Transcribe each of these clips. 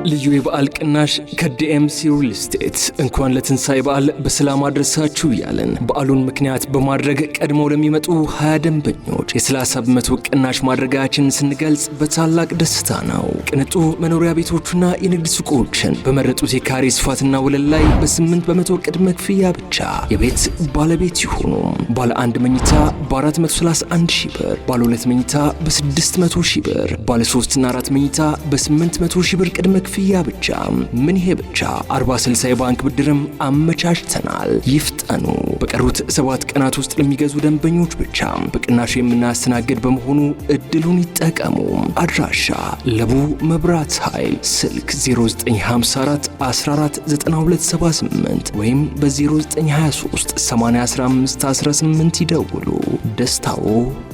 ልዩ የበዓል ቅናሽ ከዲኤምሲ ሪል ስቴት እንኳን ለትንሳኤ በዓል በሰላም አድረሳችሁ እያለን በዓሉን ምክንያት በማድረግ ቀድመው ለሚመጡ 20 ደንበኞች የ30 በመቶ ቅናሽ ማድረጋችንን ስንገልጽ በታላቅ ደስታ ነው። ቅንጡ መኖሪያ ቤቶችና የንግድ ሱቆችን በመረጡት የካሬ ስፋትና ወለል ላይ በ8 በመቶ ቅድመ ክፍያ ብቻ የቤት ባለቤት ይሁኑ። ባለ 1 መኝታ በ431 ሺህ ብር፣ ባለ 2 መኝታ በ600 ሺህ ብር፣ ባለ 3 እና 4 መኝታ በ800 ሺህ ብር ቅድመ ክፍያ ብቻ። ምን ይሄ ብቻ 40/60 የባንክ ብድርም አመቻችተናል። ይፍጠኑ። በቀሩት 7 ቀናት ውስጥ ለሚገዙ ደንበኞች ብቻ በቅናሽ የምናስተናግድ በመሆኑ እድሉን ይጠቀሙ። አድራሻ ለቡ መብራት ኃይል፣ ስልክ 0954 14 9278 ወይም በ0923 80 15 18 ይደውሉ። ደስታው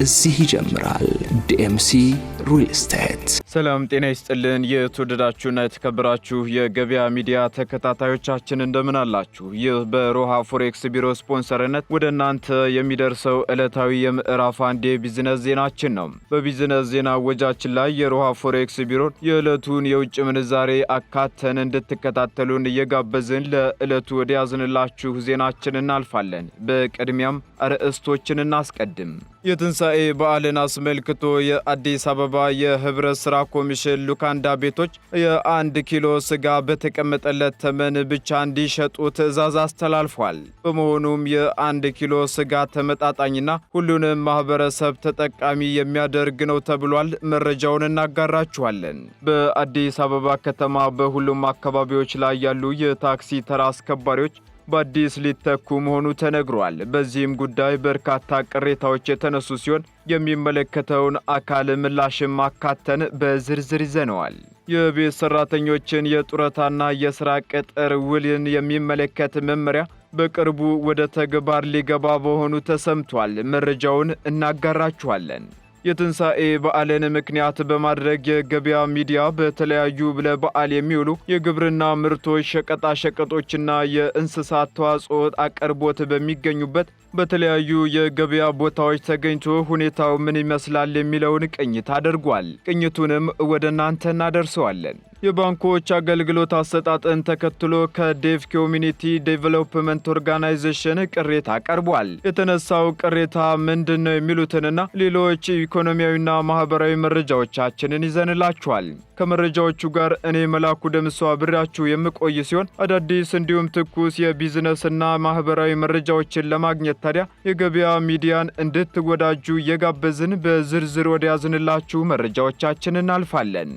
እዚህ ይጀምራል። ዲኤምሲ ሪል ስቴት። ሰላም ጤና ይስጥልን። የተወደዳችሁና የተከበራችሁ የገበያ ሚዲያ ተከታታዮቻችን እንደምን አላችሁ? ይህ በሮሃ ፎሬክስ ቢሮ ስፖንሰርነት ወደ እናንተ የሚደርሰው ዕለታዊ የምዕራፍ 1 የቢዝነስ ዜናችን ነው። በቢዝነስ ዜና ወጃችን ላይ የሮሃ ፎሬክስ ቢሮን የዕለቱን የውጭ ምንዛሬ አካተን እንድትከታተሉን እየጋበዝን ለዕለቱ ወደ ያዝንላችሁ ዜናችን እናልፋለን። በቅድሚያም አርዕስቶችን እናስቀድም። የትንሳኤ በዓልን አስመልክቶ የአዲስ አበባ የህብረት ሥራ ኮሚሽን ሉካንዳ ቤቶች የ1 ኪሎ ስጋ በተቀመጠለት ተመን ብቻ እንዲሸጡ ትዕዛዝ አስተላልፏል። በመሆኑም የ1 ኪሎ ስጋ ተመጣጣኝና ሁሉንም ማህበረሰብ ተጠቃሚ የሚያደርግ ነው ተብሏል። መረጃውን እናጋራችኋለን። በአዲስ አበባ ከተማ በሁሉም አካባቢዎች ላይ ያሉ የታክሲ ተራ አስከባሪዎች በአዲስ ሊተኩ መሆኑ ተነግሯል። በዚህም ጉዳይ በርካታ ቅሬታዎች የተነሱ ሲሆን የሚመለከተውን አካል ምላሽም አካተን በዝርዝር ይዘነዋል። የቤት ሰራተኞችን የጡረታና የሥራ ቅጥር ውልን የሚመለከት መመሪያ በቅርቡ ወደ ተግባር ሊገባ መሆኑ ተሰምቷል። መረጃውን እናጋራችኋለን። የትንሳኤ በዓልን ምክንያት በማድረግ የገበያ ሚዲያ በተለያዩ ለበዓል የሚውሉ የግብርና ምርቶች፣ ሸቀጣሸቀጦችና የእንስሳት ተዋጽኦ አቅርቦት በሚገኙበት በተለያዩ የገበያ ቦታዎች ተገኝቶ ሁኔታው ምን ይመስላል የሚለውን ቅኝት አድርጓል። ቅኝቱንም ወደ እናንተ እናደርሰዋለን። የባንኮች አገልግሎት አሰጣጥን ተከትሎ ከዴቭ ኮሚኒቲ ዴቨሎፕመንት ኦርጋናይዜሽን ቅሬታ ቀርቧል። የተነሳው ቅሬታ ምንድነው የሚሉትንና ሌሎች ኢኮኖሚያዊና ማህበራዊ መረጃዎቻችንን ይዘንላችኋል። ከመረጃዎቹ ጋር እኔ መላኩ ደምሶ አብሬያችሁ የምቆይ ሲሆን አዳዲስ እንዲሁም ትኩስ የቢዝነስና ማህበራዊ መረጃዎችን ለማግኘት ታዲያ የገበያ ሚዲያን እንድትወዳጁ እየጋበዝን በዝርዝር ወደ ያዝንላችሁ መረጃዎቻችን እናልፋለን።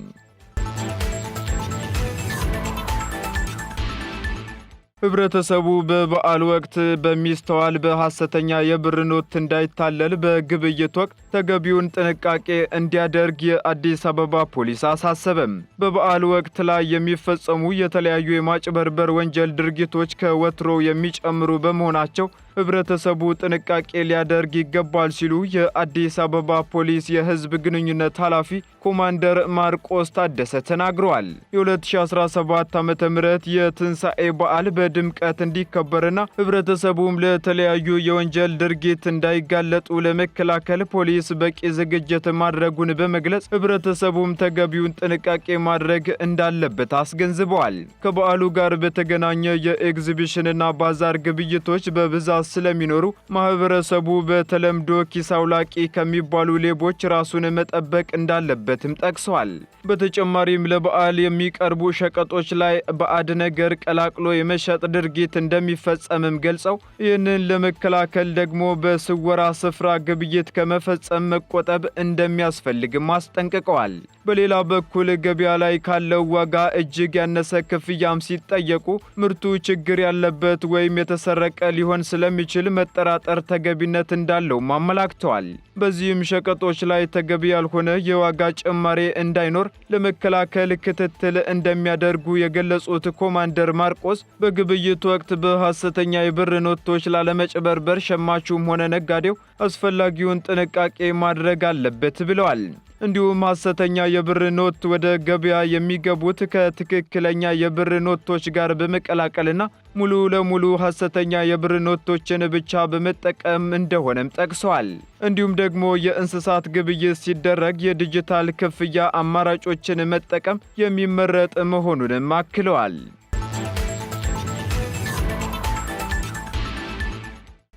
ህብረተሰቡ በበዓል ወቅት በሚስተዋል በሐሰተኛ የብር ኖት እንዳይታለል በግብይት ወቅት ተገቢውን ጥንቃቄ እንዲያደርግ የአዲስ አበባ ፖሊስ አሳሰበም። በበዓል ወቅት ላይ የሚፈጸሙ የተለያዩ የማጭበርበር ወንጀል ድርጊቶች ከወትሮው የሚጨምሩ በመሆናቸው ህብረተሰቡ ጥንቃቄ ሊያደርግ ይገባል ሲሉ የአዲስ አበባ ፖሊስ የህዝብ ግንኙነት ኃላፊ ኮማንደር ማርቆስ ታደሰ ተናግረዋል። የ2017 ዓ.ም የትንሳኤ በዓል በድምቀት እንዲከበርና ህብረተሰቡም ለተለያዩ የወንጀል ድርጊት እንዳይጋለጡ ለመከላከል ፖሊስ በቂ ዝግጅት ማድረጉን በመግለጽ ህብረተሰቡም ተገቢውን ጥንቃቄ ማድረግ እንዳለበት አስገንዝበዋል። ከበዓሉ ጋር በተገናኘ የኤግዚቢሽንና ባዛር ግብይቶች በብዛት ስለሚኖሩ ማህበረሰቡ በተለምዶ ኪስ አውላቂ ከሚባሉ ሌቦች ራሱን መጠበቅ እንዳለበትም ጠቅሰዋል። በተጨማሪም ለበዓል የሚቀርቡ ሸቀጦች ላይ ባዕድ ነገር ቀላቅሎ የመሸጥ ድርጊት እንደሚፈጸምም ገልጸው ይህንን ለመከላከል ደግሞ በስወራ ስፍራ ግብይት ከመፈጸም መቆጠብ እንደሚያስፈልግም አስጠንቅቀዋል። በሌላ በኩል ገበያ ላይ ካለው ዋጋ እጅግ ያነሰ ክፍያም ሲጠየቁ ምርቱ ችግር ያለበት ወይም የተሰረቀ ሊሆን ስለሚችል መጠራጠር ተገቢነት እንዳለው አመላክተዋል። በዚህም ሸቀጦች ላይ ተገቢ ያልሆነ የዋጋ ጭማሪ እንዳይኖር ለመከላከል ክትትል እንደሚያደርጉ የገለጹት ኮማንደር ማርቆስ በግብይት ወቅት በሐሰተኛ የብር ኖቶች ላለመጭበርበር ሸማቹም ሆነ ነጋዴው አስፈላጊውን ጥንቃቄ ማድረግ አለበት ብለዋል። እንዲሁም ሐሰተኛ የብር ኖት ወደ ገበያ የሚገቡት ከትክክለኛ የብር ኖቶች ጋር በመቀላቀልና ሙሉ ለሙሉ ሐሰተኛ የብር ኖቶችን ብቻ በመጠቀም እንደሆነም ጠቅሰዋል። እንዲሁም ደግሞ የእንስሳት ግብይት ሲደረግ የዲጂታል ክፍያ አማራጮችን መጠቀም የሚመረጥ መሆኑንም አክለዋል።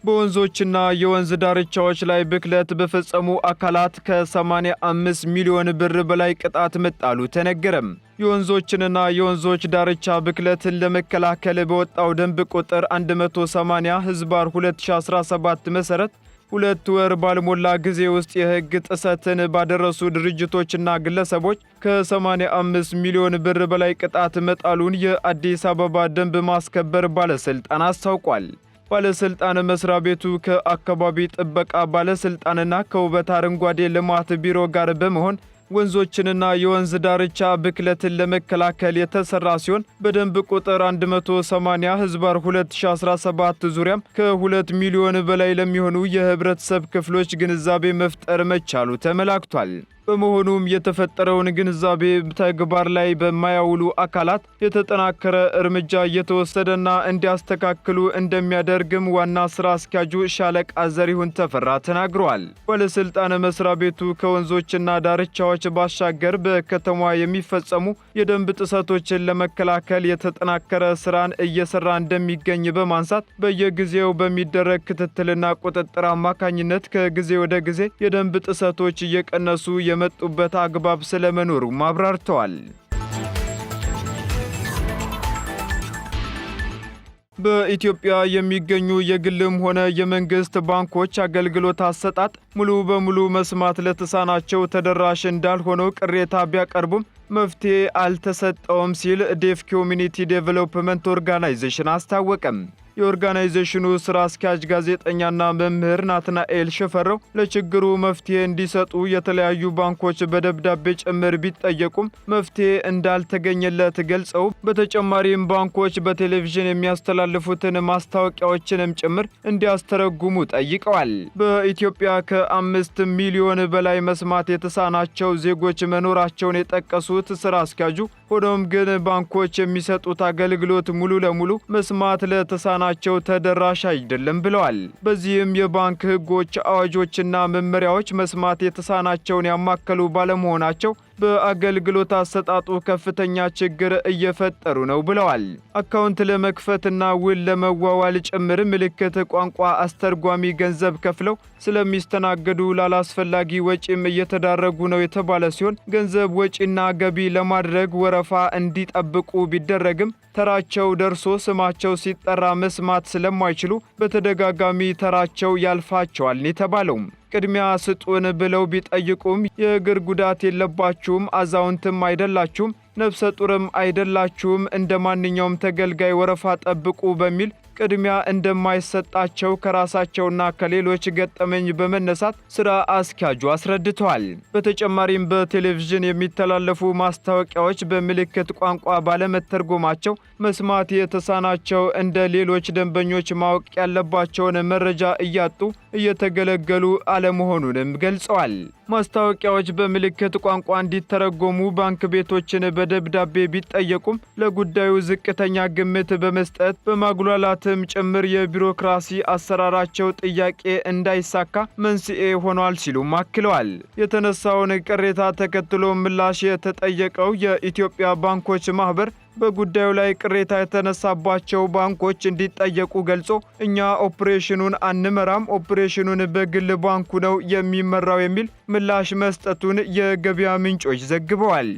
በወንዞችና የወንዝ ዳርቻዎች ላይ ብክለት በፈጸሙ አካላት ከ85 ሚሊዮን ብር በላይ ቅጣት መጣሉ ተነገረም። የወንዞችንና የወንዞች ዳርቻ ብክለትን ለመከላከል በወጣው ደንብ ቁጥር 180/2017 መሠረት 2 ወር ባልሞላ ጊዜ ውስጥ የሕግ ጥሰትን ባደረሱ ድርጅቶችና ግለሰቦች ከ85 ሚሊዮን ብር በላይ ቅጣት መጣሉን የአዲስ አበባ ደንብ ማስከበር ባለሥልጣን አስታውቋል። ባለሥልጣን መስሪያ ቤቱ ከአካባቢ ጥበቃ ባለሥልጣንና ከውበት አረንጓዴ ልማት ቢሮ ጋር በመሆን ወንዞችንና የወንዝ ዳርቻ ብክለትን ለመከላከል የተሰራ ሲሆን በደንብ ቁጥር 180/2017 ዙሪያም ከ2 ሚሊዮን በላይ ለሚሆኑ የህብረተሰብ ክፍሎች ግንዛቤ መፍጠር መቻሉ ተመላክቷል። በመሆኑም የተፈጠረውን ግንዛቤ ተግባር ላይ በማያውሉ አካላት የተጠናከረ እርምጃ እየተወሰደና እንዲያስተካክሉ እንደሚያደርግም ዋና ስራ አስኪያጁ ሻለቃ ዘሪሁን ተፈራ ተናግረዋል። ባለሥልጣን መስሪያ ቤቱ ከወንዞችና ዳርቻዎች ባሻገር በከተማ የሚፈጸሙ የደንብ ጥሰቶችን ለመከላከል የተጠናከረ ስራን እየሰራ እንደሚገኝ በማንሳት በየጊዜው በሚደረግ ክትትልና ቁጥጥር አማካኝነት ከጊዜ ወደ ጊዜ የደንብ ጥሰቶች እየቀነሱ የመጡበት አግባብ ስለመኖሩ አብራርተዋል። በኢትዮጵያ የሚገኙ የግልም ሆነ የመንግስት ባንኮች አገልግሎት አሰጣጥ ሙሉ በሙሉ መስማት ለተሳናቸው ተደራሽ እንዳልሆነው ቅሬታ ቢያቀርቡም መፍትሄ አልተሰጠውም ሲል ዴፍ ኮሚኒቲ ዴቨሎፕመንት ኦርጋናይዜሽን አስታወቀም። የኦርጋናይዜሽኑ ስራ አስኪያጅ ጋዜጠኛና መምህር ናትናኤል ሸፈረው ለችግሩ መፍትሄ እንዲሰጡ የተለያዩ ባንኮች በደብዳቤ ጭምር ቢጠየቁም መፍትሄ እንዳልተገኘለት ገልጸው በተጨማሪም ባንኮች በቴሌቪዥን የሚያስተላልፉትን ማስታወቂያዎችንም ጭምር እንዲያስተረጉሙ ጠይቀዋል። በኢትዮጵያ ከ5 ሚሊዮን በላይ መስማት የተሳናቸው ዜጎች መኖራቸውን የጠቀሱት ስራ አስኪያጁ ሆኖም ግን ባንኮች የሚሰጡት አገልግሎት ሙሉ ለሙሉ መስማት ለተሳናቸው ተደራሽ አይደለም ብለዋል። በዚህም የባንክ ሕጎች፣ አዋጆችና መመሪያዎች መስማት የተሳናቸውን ያማከሉ ባለመሆናቸው በአገልግሎት አሰጣጡ ከፍተኛ ችግር እየፈጠሩ ነው ብለዋል። አካውንት ለመክፈትና ውል ለመዋዋል ጭምር ምልክት ቋንቋ አስተርጓሚ ገንዘብ ከፍለው ስለሚስተናገዱ ላላስፈላጊ ወጪም እየተዳረጉ ነው የተባለ ሲሆን ገንዘብ ወጪና ገቢ ለማድረግ ወረፋ እንዲጠብቁ ቢደረግም ተራቸው ደርሶ ስማቸው ሲጠራ መስማት ስለማይችሉ በተደጋጋሚ ተራቸው ያልፋቸዋል የተባለው። ቅድሚያ ስጡን ብለው ቢጠይቁም የእግር ጉዳት የለባችሁም፣ አዛውንትም አይደላችሁም፣ ነፍሰ ጡርም አይደላችሁም፣ እንደ ማንኛውም ተገልጋይ ወረፋ ጠብቁ በሚል ቅድሚያ እንደማይሰጣቸው ከራሳቸውና ከሌሎች ገጠመኝ በመነሳት ስራ አስኪያጁ አስረድተዋል። በተጨማሪም በቴሌቪዥን የሚተላለፉ ማስታወቂያዎች በምልክት ቋንቋ ባለመተርጎማቸው መስማት የተሳናቸው እንደ ሌሎች ደንበኞች ማወቅ ያለባቸውን መረጃ እያጡ እየተገለገሉ አለመሆኑንም ገልጸዋል። ማስታወቂያዎች በምልክት ቋንቋ እንዲተረጎሙ ባንክ ቤቶችን በደብዳቤ ቢጠየቁም ለጉዳዩ ዝቅተኛ ግምት በመስጠት በማጉላላትም ጭምር የቢሮክራሲ አሰራራቸው ጥያቄ እንዳይሳካ መንስኤ ሆኗል ሲሉም አክለዋል። የተነሳውን ቅሬታ ተከትሎ ምላሽ የተጠየቀው የኢትዮጵያ ባንኮች ማህበር በጉዳዩ ላይ ቅሬታ የተነሳባቸው ባንኮች እንዲጠየቁ ገልጾ እኛ ኦፕሬሽኑን አንመራም፣ ኦፕሬሽኑን በግል ባንኩ ነው የሚመራው የሚል ምላሽ መስጠቱን የገበያ ምንጮች ዘግበዋል።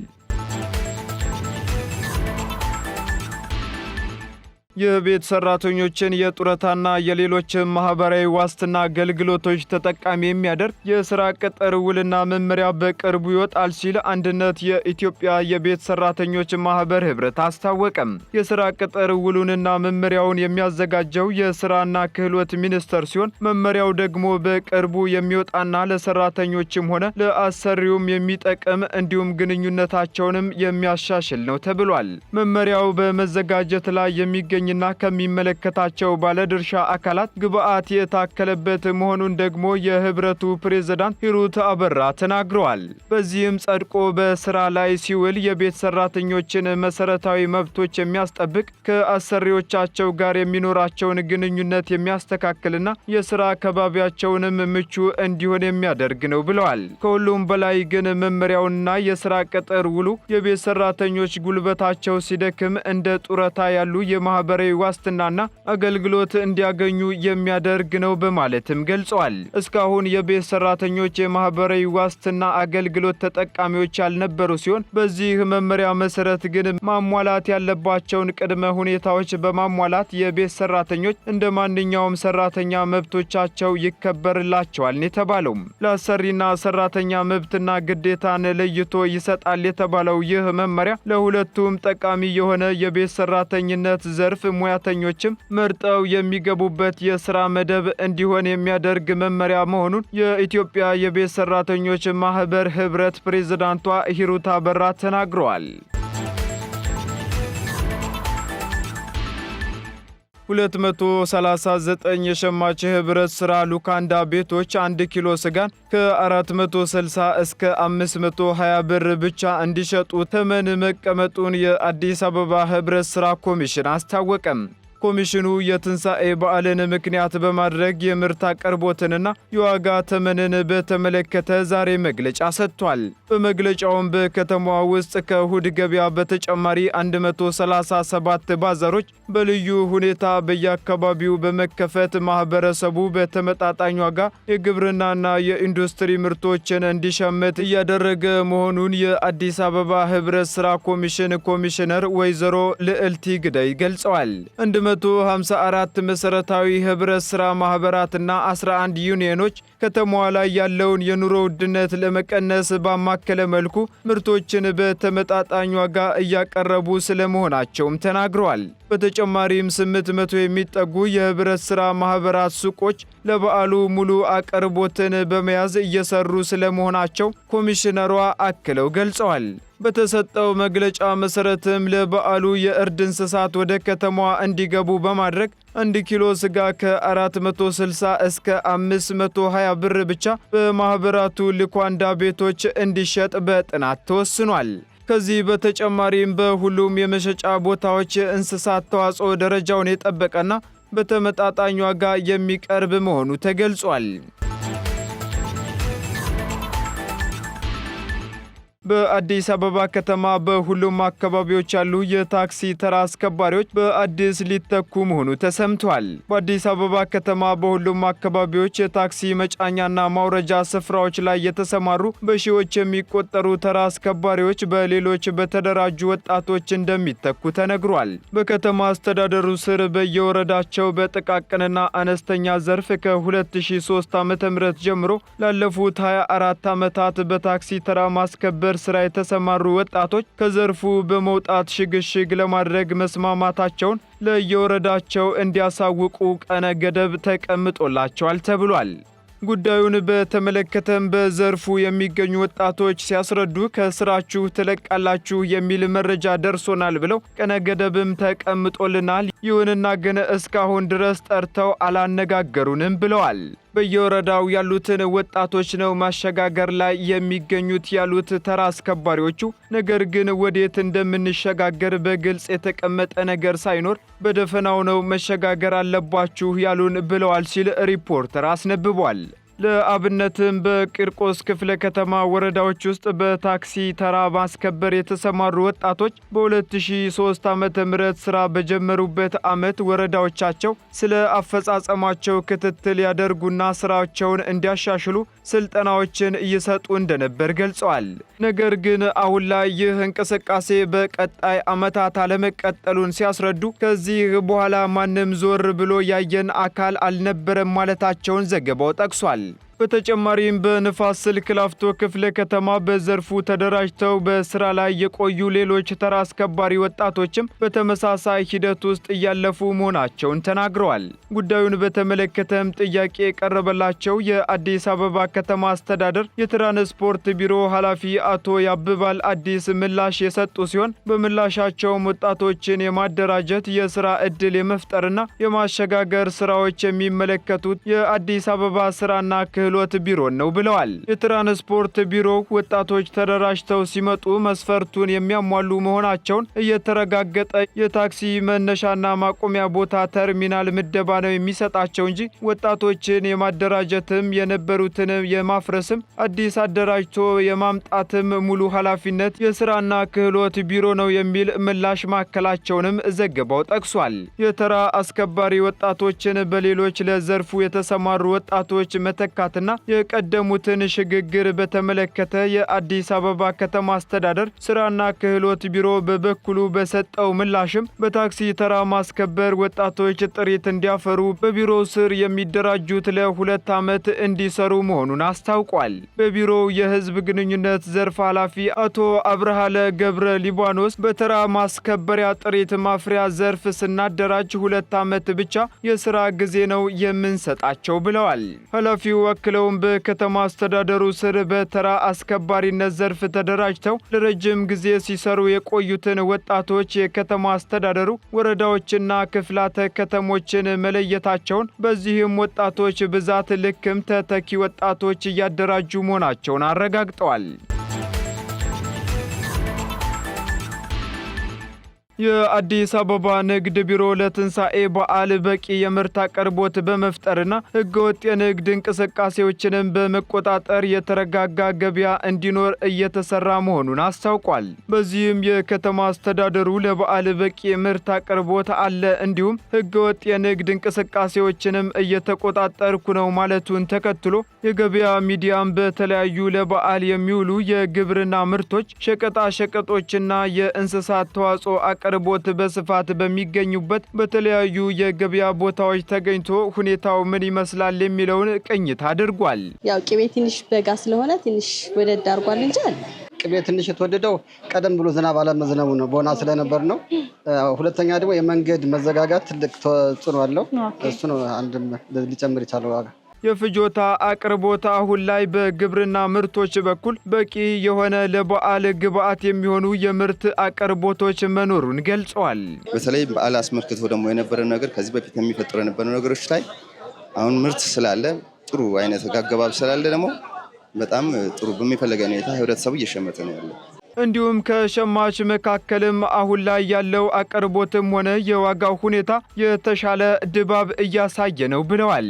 የቤት ሰራተኞችን የጡረታና የሌሎች ማህበራዊ ዋስትና አገልግሎቶች ተጠቃሚ የሚያደርግ የሥራ ቅጥር ውልና መመሪያ በቅርቡ ይወጣል ሲል አንድነት የኢትዮጵያ የቤት ሰራተኞች ማህበር ህብረት አስታወቀም። የሥራ ቅጥር ውሉንና መመሪያውን የሚያዘጋጀው የሥራና ክህሎት ሚኒስቴር ሲሆን መመሪያው ደግሞ በቅርቡ የሚወጣና ለሰራተኞችም ሆነ ለአሰሪውም የሚጠቅም እንዲሁም ግንኙነታቸውንም የሚያሻሽል ነው ተብሏል። መመሪያው በመዘጋጀት ላይ የሚገኝ እንደሚገኝና ከሚመለከታቸው ባለድርሻ አካላት ግብአት የታከለበት መሆኑን ደግሞ የህብረቱ ፕሬዝዳንት ሂሩት አበራ ተናግረዋል። በዚህም ጸድቆ በስራ ላይ ሲውል የቤት ሰራተኞችን መሰረታዊ መብቶች የሚያስጠብቅ ከአሰሪዎቻቸው ጋር የሚኖራቸውን ግንኙነት የሚያስተካክልና የስራ አካባቢያቸውንም ምቹ እንዲሆን የሚያደርግ ነው ብለዋል። ከሁሉም በላይ ግን መመሪያውና የስራ ቅጥር ውሉ የቤት ሰራተኞች ጉልበታቸው ሲደክም እንደ ጡረታ ያሉ የማህበራዊ ዋስትናና አገልግሎት እንዲያገኙ የሚያደርግ ነው በማለትም ገልጸዋል። እስካሁን የቤት ሰራተኞች የማህበራዊ ዋስትና አገልግሎት ተጠቃሚዎች ያልነበሩ ሲሆን በዚህ መመሪያ መሰረት ግን ማሟላት ያለባቸውን ቅድመ ሁኔታዎች በማሟላት የቤት ሰራተኞች እንደ ማንኛውም ሰራተኛ መብቶቻቸው ይከበርላቸዋል የተባለው ለአሰሪና ሰራተኛ መብትና ግዴታን ለይቶ ይሰጣል የተባለው ይህ መመሪያ ለሁለቱም ጠቃሚ የሆነ የቤት ሰራተኝነት ዘርፍ ሙያተኞችም መርጠው የሚገቡበት የስራ መደብ እንዲሆን የሚያደርግ መመሪያ መሆኑን የኢትዮጵያ የቤት ሰራተኞች ማህበር ህብረት ፕሬዝዳንቷ ሂሩት አበራ ተናግረዋል። 239 የሸማች ህብረት ሥራ ሉካንዳ ቤቶች 1 ኪሎ ስጋን ከ460 እስከ 520 ብር ብቻ እንዲሸጡ ተመን መቀመጡን የአዲስ አበባ ህብረት ሥራ ኮሚሽን አስታወቀም። ኮሚሽኑ የትንሣኤ በዓልን ምክንያት በማድረግ የምርት አቅርቦትንና የዋጋ ተመንን በተመለከተ ዛሬ መግለጫ ሰጥቷል። በመግለጫውም በከተማዋ ውስጥ ከእሁድ ገበያ በተጨማሪ 137 ባዛሮች በልዩ ሁኔታ በየአካባቢው በመከፈት ማህበረሰቡ በተመጣጣኝ ዋጋ የግብርናና የኢንዱስትሪ ምርቶችን እንዲሸምት እያደረገ መሆኑን የአዲስ አበባ ህብረት ሥራ ኮሚሽን ኮሚሽነር ወይዘሮ ልዕልቲ ግደይ ገልጸዋል። 154 መሰረታዊ ህብረት ሥራ ማህበራትና 11 ዩኒየኖች ከተማዋ ላይ ያለውን የኑሮ ውድነት ለመቀነስ ባማከለ መልኩ ምርቶችን በተመጣጣኝ ዋጋ እያቀረቡ ስለመሆናቸውም ተናግረዋል። በተጨማሪም 800 የሚጠጉ የህብረት ሥራ ማህበራት ሱቆች ለበዓሉ ሙሉ አቅርቦትን በመያዝ እየሰሩ ስለመሆናቸው ኮሚሽነሯ አክለው ገልጸዋል። በተሰጠው መግለጫ መሰረትም ለበዓሉ የእርድ እንስሳት ወደ ከተማዋ እንዲገቡ በማድረግ 1 ኪሎ ስጋ ከ460 እስከ 520 ብር ብቻ በማህበራቱ ሉካንዳ ቤቶች እንዲሸጥ በጥናት ተወስኗል። ከዚህ በተጨማሪም በሁሉም የመሸጫ ቦታዎች እንስሳት ተዋጽኦ ደረጃውን የጠበቀና በተመጣጣኝ ዋጋ የሚቀርብ መሆኑ ተገልጿል። በአዲስ አበባ ከተማ በሁሉም አካባቢዎች ያሉ የታክሲ ተራ አስከባሪዎች በአዲስ ሊተኩ መሆኑ ተሰምቷል። በአዲስ አበባ ከተማ በሁሉም አካባቢዎች የታክሲ መጫኛና ማውረጃ ስፍራዎች ላይ የተሰማሩ በሺዎች የሚቆጠሩ ተራ አስከባሪዎች በሌሎች በተደራጁ ወጣቶች እንደሚተኩ ተነግሯል። በከተማ አስተዳደሩ ስር በየወረዳቸው በጥቃቅንና አነስተኛ ዘርፍ ከ2003 ዓ.ም ጀምሮ ላለፉት 24 ዓመታት በታክሲ ተራ ማስከበር ስራ የተሰማሩ ወጣቶች ከዘርፉ በመውጣት ሽግሽግ ለማድረግ መስማማታቸውን ለየወረዳቸው እንዲያሳውቁ ቀነ ገደብ ተቀምጦላቸዋል ተብሏል። ጉዳዩን በተመለከተም በዘርፉ የሚገኙ ወጣቶች ሲያስረዱ ከስራችሁ ትለቃላችሁ የሚል መረጃ ደርሶናል ብለው ቀነ ገደብም ተቀምጦልናል። ይሁንና ግን እስካሁን ድረስ ጠርተው አላነጋገሩንም ብለዋል። በየወረዳው ያሉትን ወጣቶች ነው ማሸጋገር ላይ የሚገኙት ያሉት ተራ አስከባሪዎቹ፣ ነገር ግን ወዴት እንደምንሸጋገር በግልጽ የተቀመጠ ነገር ሳይኖር በደፈናው ነው መሸጋገር አለባችሁ ያሉን ብለዋል ሲል ሪፖርተር አስነብቧል። ለአብነትም በቂርቆስ ክፍለ ከተማ ወረዳዎች ውስጥ በታክሲ ተራ ማስከበር የተሰማሩ ወጣቶች በ2003 ዓ.ም ስራ በጀመሩበት ዓመት ወረዳዎቻቸው ስለ አፈጻጸማቸው ክትትል ያደርጉና ስራቸውን እንዲያሻሽሉ ስልጠናዎችን እየሰጡ እንደነበር ገልጸዋል። ነገር ግን አሁን ላይ ይህ እንቅስቃሴ በቀጣይ ዓመታት አለመቀጠሉን ሲያስረዱ ከዚህ በኋላ ማንም ዞር ብሎ ያየን አካል አልነበረም ማለታቸውን ዘገባው ጠቅሷል። በተጨማሪም በንፋስ ስልክ ላፍቶ ክፍለ ከተማ በዘርፉ ተደራጅተው በስራ ላይ የቆዩ ሌሎች ተራ አስከባሪ ወጣቶችም በተመሳሳይ ሂደት ውስጥ እያለፉ መሆናቸውን ተናግረዋል። ጉዳዩን በተመለከተም ጥያቄ የቀረበላቸው የአዲስ አበባ ከተማ አስተዳደር የትራንስፖርት ቢሮ ኃላፊ አቶ ያብባል አዲስ ምላሽ የሰጡ ሲሆን በምላሻቸውም ወጣቶችን የማደራጀት የስራ ዕድል የመፍጠርና የማሸጋገር ስራዎች የሚመለከቱት የአዲስ አበባ ስራና ክህሎት ቢሮን ነው ብለዋል። የትራንስፖርት ቢሮ ወጣቶች ተደራጅተው ሲመጡ መስፈርቱን የሚያሟሉ መሆናቸውን እየተረጋገጠ የታክሲ መነሻና ማቆሚያ ቦታ ተርሚናል ምደባ ነው የሚሰጣቸው እንጂ ወጣቶችን የማደራጀትም የነበሩትን የማፍረስም አዲስ አደራጅቶ የማምጣትም ሙሉ ኃላፊነት የስራና ክህሎት ቢሮ ነው የሚል ምላሽ ማከላቸውንም ዘገባው ጠቅሷል። የተራ አስከባሪ ወጣቶችን በሌሎች ለዘርፉ የተሰማሩ ወጣቶች መተካትና የቀደሙትን ሽግግር በተመለከተ የአዲስ አበባ ከተማ አስተዳደር ስራና ክህሎት ቢሮ በበኩሉ በሰጠው ምላሽም በታክሲ ተራ ማስከበር ወጣቶች ጥሪት እንዲያፈሩ በቢሮው ስር የሚደራጁት ለ2 ዓመት እንዲሰሩ መሆኑን አስታውቋል። በቢሮው የህዝብ ግንኙነት ዘርፍ ኃላፊ አቶ አብርሃለ ገብረ ሊባኖስ በተራ ማስከበሪያ ጥሪት ማፍሪያ ዘርፍ ስናደራጅ 2 ዓመት ብቻ የስራ ጊዜ ነው የምንሰጣቸው ብለዋል። ኃላፊው ወክለውም በከተማ አስተዳደሩ ስር በተራ አስከባሪነት ዘርፍ ተደራጅተው ለረጅም ጊዜ ሲሰሩ የቆዩትን ወጣቶች የከተማ አስተዳደሩ ወረዳዎችና ክፍላተ ከተሞችን መለየታቸውን በዚህም ወጣቶች ብዛት ልክም ተተኪ ወጣቶች እያደራጁ መሆናቸውን አረጋግጠዋል። የአዲስ አበባ ንግድ ቢሮ ለትንሣኤ በዓል በቂ የምርት አቅርቦት በመፍጠርና ህገወጥ የንግድ እንቅስቃሴዎችንም በመቆጣጠር የተረጋጋ ገበያ እንዲኖር እየተሰራ መሆኑን አስታውቋል። በዚህም የከተማ አስተዳደሩ ለበዓል በቂ ምርት አቅርቦት አለ፣ እንዲሁም ህገወጥ የንግድ እንቅስቃሴዎችንም እየተቆጣጠርኩ ነው ማለቱን ተከትሎ የገበያ ሚዲያም በተለያዩ ለበዓል የሚውሉ የግብርና ምርቶች፣ ሸቀጣ ሸቀጦችና የእንስሳት ተዋጽኦ አቅርቦት በስፋት በሚገኙበት በተለያዩ የገበያ ቦታዎች ተገኝቶ ሁኔታው ምን ይመስላል የሚለውን ቅኝት አድርጓል። ያው ቅቤ ትንሽ በጋ ስለሆነ ትንሽ ወደድ አድርጓል እንጂ አለ። ቅቤ ትንሽ የተወደደው ቀደም ብሎ ዝናብ አለመዝነቡ ነው፣ ቦና ስለነበር ነው። ሁለተኛ ደግሞ የመንገድ መዘጋጋት ትልቅ ተጽዕኖ አለው። እሱ ነው አንድም ሊጨምር ይቻላል ዋጋ። የፍጆታ አቅርቦት አሁን ላይ በግብርና ምርቶች በኩል በቂ የሆነ ለበዓል ግብዓት የሚሆኑ የምርት አቅርቦቶች መኖሩን ገልጸዋል። በተለይ በዓል አስመልክቶ ደግሞ የነበረ ነገር ከዚህ በፊት የሚፈጠሩ የነበሩ ነገሮች ላይ አሁን ምርት ስላለ ጥሩ አይነት አገባብ ስላለ ደግሞ በጣም ጥሩ በሚፈለገው ሁኔታ ህብረተሰቡ እየሸመተ ነው ያለው። እንዲሁም ከሸማች መካከልም አሁን ላይ ያለው አቅርቦትም ሆነ የዋጋው ሁኔታ የተሻለ ድባብ እያሳየ ነው ብለዋል።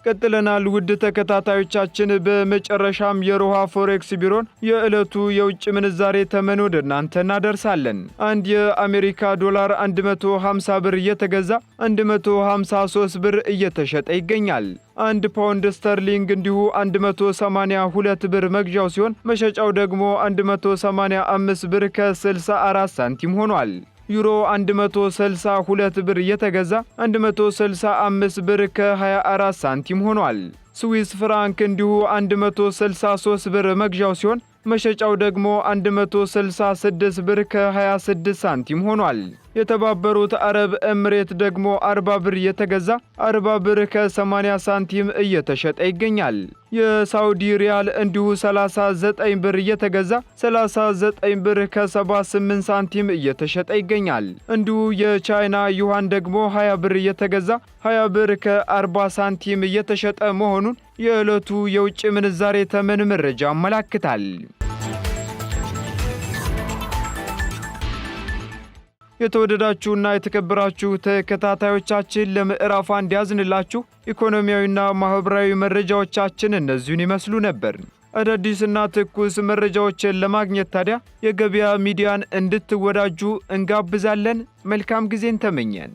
ቀጥለናል። ውድ ተከታታዮቻችን፣ በመጨረሻም የሮሃ ፎሬክስ ቢሮን የዕለቱ የውጭ ምንዛሬ ተመን ወደ እናንተ እናደርሳለን። አንድ የአሜሪካ ዶላር 150 ብር እየተገዛ 153 ብር እየተሸጠ ይገኛል። አንድ ፓውንድ ስተርሊንግ እንዲሁ 182 ብር መግዣው ሲሆን መሸጫው ደግሞ 185 ብር ከ64 ሳንቲም ሆኗል። ዩሮ 162 ብር እየተገዛ 165 ብር ከ24 ሳንቲም ሆኗል። ስዊስ ፍራንክ እንዲሁ 163 ብር መግዣው ሲሆን መሸጫው ደግሞ 166 ብር ከ26 ሳንቲም ሆኗል። የተባበሩት አረብ ኤምሬት ደግሞ 40 ብር እየተገዛ 40 ብር ከ80 ሳንቲም እየተሸጠ ይገኛል። የሳውዲ ሪያል እንዲሁ 39 ብር እየተገዛ 39 ብር ከ78 ሳንቲም እየተሸጠ ይገኛል። እንዲሁ የቻይና ዩዋን ደግሞ 20 ብር እየተገዛ 20 ብር ከ40 ሳንቲም እየተሸጠ መሆኑን የዕለቱ የውጭ ምንዛሬ ተመን መረጃ ያመለክታል። የተወደዳችሁና የተከበራችሁ ተከታታዮቻችን ለምዕራፍ 1 ያዝንላችሁ ኢኮኖሚያዊና ማህበራዊ መረጃዎቻችን እነዚህን ይመስሉ ነበር። አዳዲስና ትኩስ መረጃዎችን ለማግኘት ታዲያ የገበያ ሚዲያን እንድትወዳጁ እንጋብዛለን። መልካም ጊዜን ተመኘን።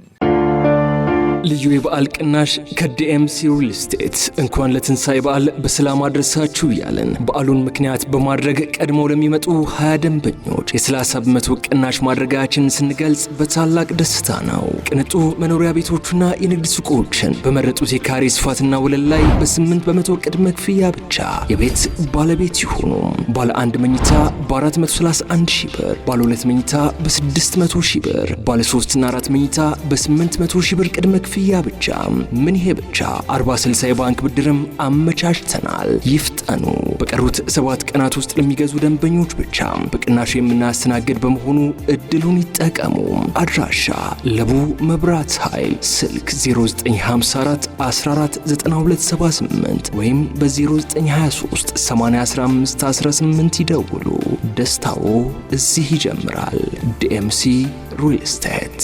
ልዩ የበዓል ቅናሽ ከዲኤምሲ ሪል ስቴት እንኳን ለትንሳኤ በዓል በሰላም አድረሳችሁ እያለን በዓሉን ምክንያት በማድረግ ቀድመው ለሚመጡ 20 ደንበኞች የ30 በመቶ ቅናሽ ማድረጋችን ስንገልጽ በታላቅ ደስታ ነው። ቅንጡ መኖሪያ ቤቶችና የንግድ ሱቆችን በመረጡት የካሬ ስፋትና ወለል ላይ በ8 በመቶ ቅድመ ክፍያ ብቻ የቤት ባለቤት ይሁኑ። ባለ 1 መኝታ በ431 ሺህ ብር፣ ባለ 2 መኝታ በ600 ሺህ ብር፣ ባለ 3 እና 4 መኝታ በ800 ሺህ ብር ቅድመ ክፍያ ብቻ። ምን ይሄ ብቻ 40/60 የባንክ ብድርም አመቻችተናል። ይፍጠኑ። በቀሩት 7 ቀናት ውስጥ ለሚገዙ ደንበኞች ብቻ በቅናሽ የምናስተናግድ በመሆኑ እድሉን ይጠቀሙ። አድራሻ ለቡ መብራት ኃይል፣ ስልክ 0954 14 9278 ወይም በ0923 8015 18 ይደውሉ። ደስታው እዚህ ይጀምራል። ዲኤምሲ ሪል ስቴት